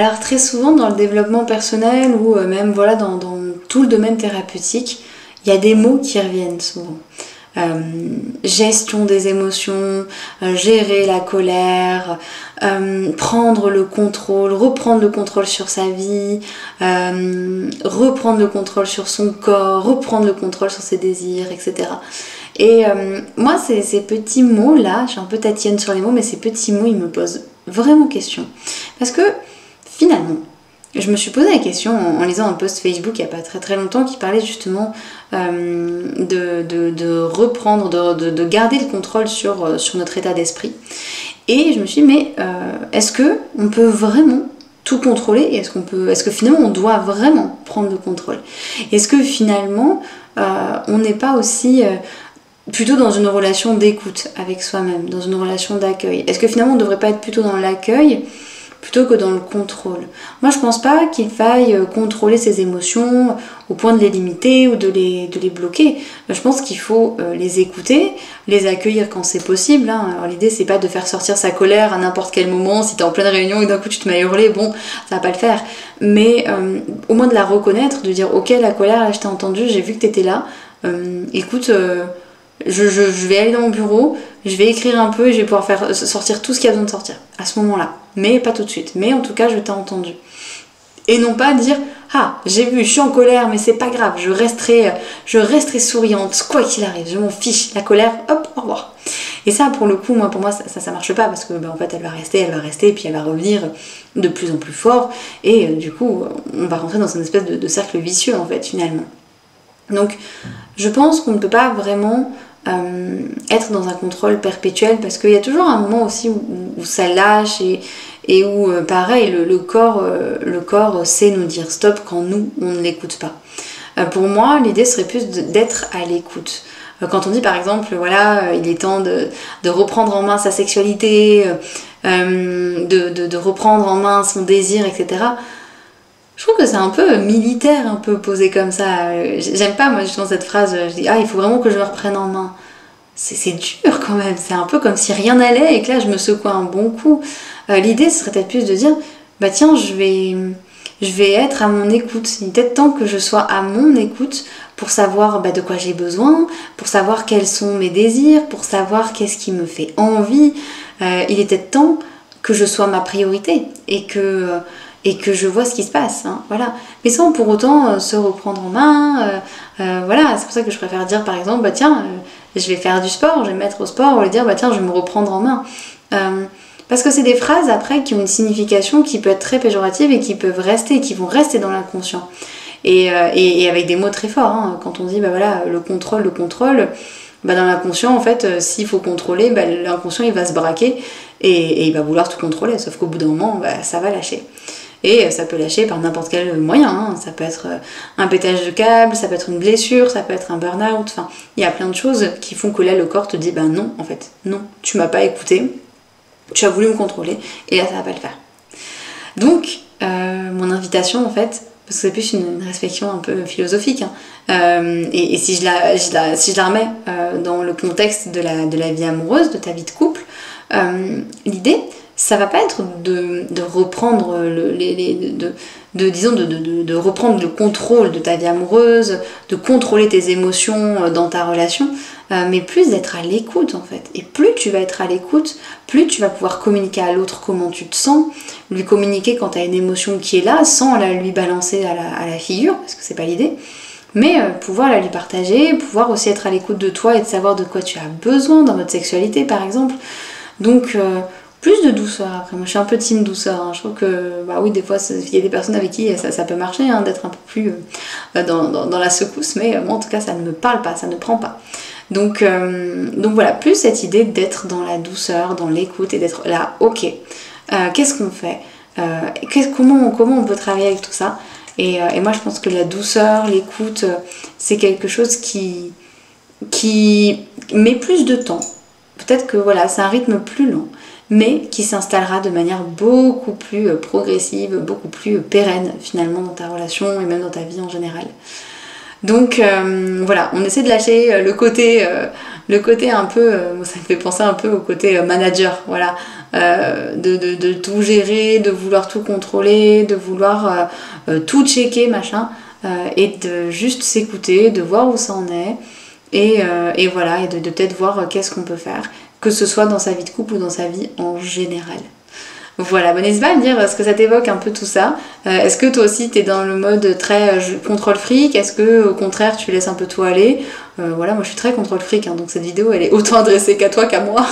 Alors très souvent dans le développement personnel ou même voilà dans tout le domaine thérapeutique, il y a des mots qui reviennent souvent. Gestion des émotions, gérer la colère, prendre le contrôle, reprendre le contrôle sur sa vie, reprendre le contrôle sur son corps, reprendre le contrôle sur ses désirs, etc. Et moi, ces petits mots-là, je suis un peu tatillonne sur les mots, mais ces petits mots, ils me posent vraiment question. Parce que finalement, je me suis posé la question en lisant un post Facebook il n'y a pas très longtemps qui parlait justement de reprendre, de garder le contrôle sur notre état d'esprit. Et je me suis dit, mais est-ce qu'on peut vraiment tout contrôler et est-ce que finalement on doit vraiment prendre le contrôle? Est-ce que finalement on n'est pas aussi plutôt dans une relation d'écoute avec soi-même, dans une relation d'accueil? Est-ce que finalement on ne devrait pas être plutôt dans l'accueil plutôt que dans le contrôle? Moi je pense pas qu'il faille contrôler ses émotions au point de les limiter ou de les bloquer. Je pense qu'il faut les écouter, les accueillir quand c'est possible. Alors l'idée c'est pas de faire sortir sa colère à n'importe quel moment, si t'es en pleine réunion et d'un coup tu te mets à hurler, bon ça va pas le faire. Mais au moins de la reconnaître, de dire ok la colère là je t'ai entendu, j'ai vu que t'étais là, écoute je vais aller dans mon bureau, je vais écrire un peu et je vais pouvoir faire sortir tout ce qu'il y a besoin de sortir à ce moment-là, mais pas tout de suite, mais en tout cas je t'ai entendu. Et non pas dire ah j'ai vu, je suis en colère mais c'est pas grave, je resterai souriante quoi qu'il arrive, je m'en fiche, la colère hop au revoir. Et ça pour le coup pour moi ça marche pas parce que en fait elle va rester et puis elle va revenir de plus en plus fort et du coup on va rentrer dans une espèce de cercle vicieux en fait finalement. Donc je pense qu'on ne peut pas vraiment être dans un contrôle perpétuel parce qu'il y a toujours un moment aussi où ça lâche et où pareil le corps sait nous dire stop quand nous on ne l'écoute pas. Pour moi l'idée serait plus d'être à l'écoute. Quand on dit par exemple voilà il est temps de reprendre en main sa sexualité, de reprendre en main son désir, etc. Je trouve que c'est un peu militaire, un peu posé comme ça. J'aime pas, moi, justement, cette phrase. Je dis, ah, il faut vraiment que je me reprenne en main. C'est dur quand même. C'est un peu comme si rien n'allait et que là, je me secouais un bon coup. L'idée, ce serait peut-être plus de dire, bah tiens, je vais être à mon écoute. Il est peut-être temps que je sois à mon écoute pour savoir de quoi j'ai besoin, pour savoir quels sont mes désirs, pour savoir qu'est-ce qui me fait envie. Il est peut-être temps que je sois ma priorité et que je vois ce qui se passe, voilà. Mais sans pour autant se reprendre en main, voilà, c'est pour ça que je préfère dire par exemple, tiens, je vais faire du sport, je vais me mettre au sport, ou dire, tiens, je vais me reprendre en main. Parce que c'est des phrases après qui ont une signification qui peut être très péjorative et qui vont rester dans l'inconscient. Et avec des mots très forts, quand on dit, voilà, le contrôle, dans l'inconscient, en fait, s'il faut contrôler, l'inconscient il va se braquer et il va vouloir tout contrôler, sauf qu'au bout d'un moment, ça va lâcher. Et ça peut lâcher par n'importe quel moyen, ça peut être un pétage de câble, ça peut être une blessure, ça peut être un burn-out, enfin, il y a plein de choses qui font que là, le corps te dit, non, en fait, non, tu m'as pas écouté, tu as voulu me contrôler, et là, ça va pas le faire. Donc, mon invitation, en fait, parce que c'est plus une réflexion un peu philosophique, et si je la remets dans le contexte de la vie amoureuse, de ta vie de couple, l'idée, ça va pas être de reprendre de reprendre le contrôle de ta vie amoureuse, de contrôler tes émotions dans ta relation, mais plus d'être à l'écoute en fait. Et plus tu vas être à l'écoute, plus tu vas pouvoir communiquer à l'autre comment tu te sens, lui communiquer quand tu as une émotion qui est là, sans la lui balancer à la figure, parce que c'est pas l'idée, mais pouvoir la lui partager, pouvoir aussi être à l'écoute de toi et de savoir de quoi tu as besoin dans votre sexualité par exemple. Donc plus de douceur après, moi je suis un peu team douceur, je trouve que oui des fois il y a des personnes avec qui ça peut marcher d'être un peu plus dans la secousse, mais moi en tout cas ça ne me parle pas, ça ne prend pas. Donc voilà, plus cette idée d'être dans la douceur, dans l'écoute et d'être là, ok, qu'est-ce qu'on fait, comment on peut travailler avec tout ça, et moi je pense que la douceur, l'écoute, c'est quelque chose qui met plus de temps, peut-être que voilà, c'est un rythme plus lent, mais qui s'installera de manière beaucoup plus progressive, beaucoup plus pérenne finalement dans ta relation et même dans ta vie en général. Donc voilà, on essaie de lâcher le côté le côté un peu, ça me fait penser un peu au côté manager, voilà, de tout gérer, de vouloir tout contrôler, de vouloir tout checker, machin, et de juste s'écouter, de voir où ça en est, et voilà, et de peut-être voir qu'est-ce qu'on peut faire, que ce soit dans sa vie de couple ou dans sa vie en général. Voilà, n'hésite pas à me dire ce que ça t'évoque un peu tout ça. Est-ce que toi aussi t'es dans le mode très contrôle fric? Est-ce que au contraire tu laisses un peu tout aller? Voilà, moi je suis très contrôle fric, hein, donc cette vidéo elle est autant adressée qu'à toi qu'à moi.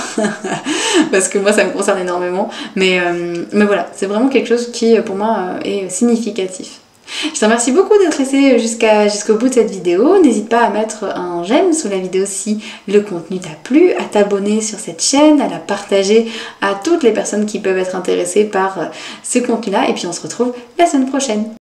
Parce que moi ça me concerne énormément. Mais voilà, c'est vraiment quelque chose qui pour moi est significatif. Je te remercie beaucoup d'être resté jusqu'au bout de cette vidéo. N'hésite pas à mettre un j'aime sous la vidéo si le contenu t'a plu, à t'abonner sur cette chaîne, à la partager à toutes les personnes qui peuvent être intéressées par ce contenu-là. Et puis on se retrouve la semaine prochaine.